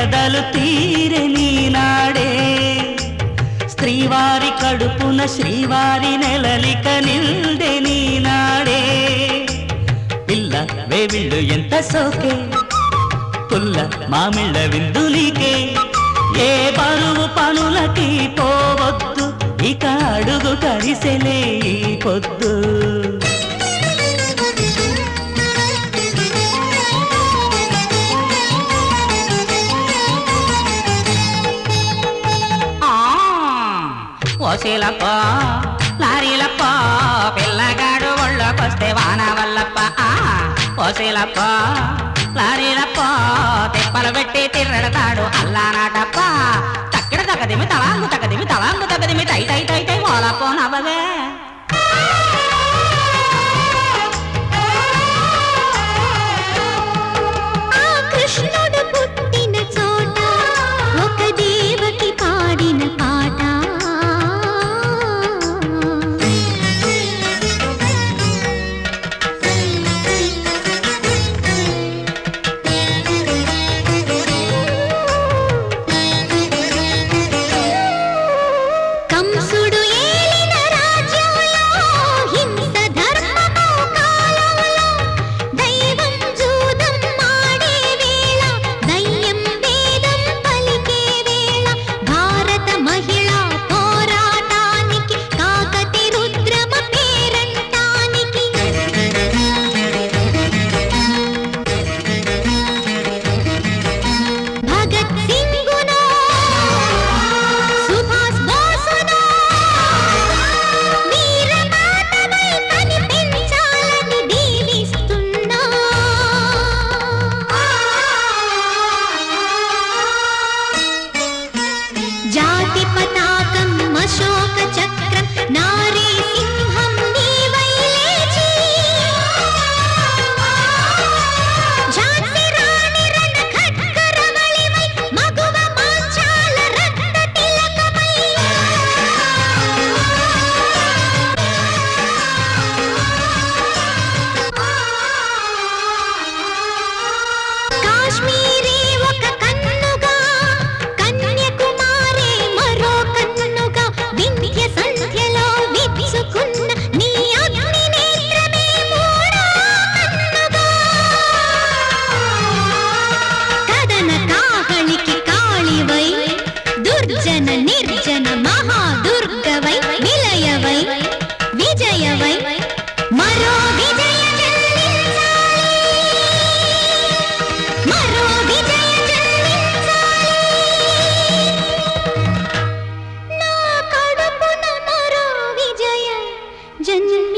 ఎదలు తీరె నీనాడే శ్రీవారి కడుపున శ్రీవారి నెలలిక నిల్దె నీనాడే పిల్ల వేవిళ్ళు ఎంత సోకే పుల్ల మామిళ్ళ విందులికే ఏ బరువు పనులకి పోవద్దు ఇక అడుగు కరిసెలే ఈ పొద్దు ఓసీలప్ప లారీలప్ప పిల్లగాడు ఒళ్ళొకొస్తే వాన వల్లప్ప ఓసీలప్ప లారీలప్ప తిప్పలు పెట్టి తిర్రెడతాడు అల్లానాటప్ప తక్కడ తగదిమి తలాంగు తగదిమి తై తై తై తై ఓలప్పో నవ్వవే కృష్ణుడు పుట్టిన చోట ఒక దేవకి పాడిన పాట కంసుడు ఏలిన రాజ్యంలో హింస ధర్మము కాలంలో దైవం జూదం మాడే వేళ దయ్యం వేదం పలికే వేళ భారత మహిళా పోరాటానికి కాకతి రుద్రమ పేరంటానికి భగత్ సింగునో సుభాష్ బోసునో వీరమాతమై కనిపించాలని దీవిస్తున్నా జాతి పతాకం అశోక చక్రం నారీ సింహం నీవై లేచి ఝాన్సీ రాణి రణ ఖడ్గరవళివై మగువ మాంచాల రక్త తిలకమై కాశ్మీరీ ఒక కన్నుగా కన్యాకుమారి మరో కన్నుగా వింధ్య సంధ్యలో విచ్చుకున్న నీ అగ్ని నేత్రమే మూడో కన్నుగా కదన కాహళికి కాళివై దుర్జన నిర్జన మహాదుర్గవై విలయవై విజయవై మరో విజయ జల్లించాలి మరో విజయ జల్లించాలి నా కడుపున మరో విజయ జన్మ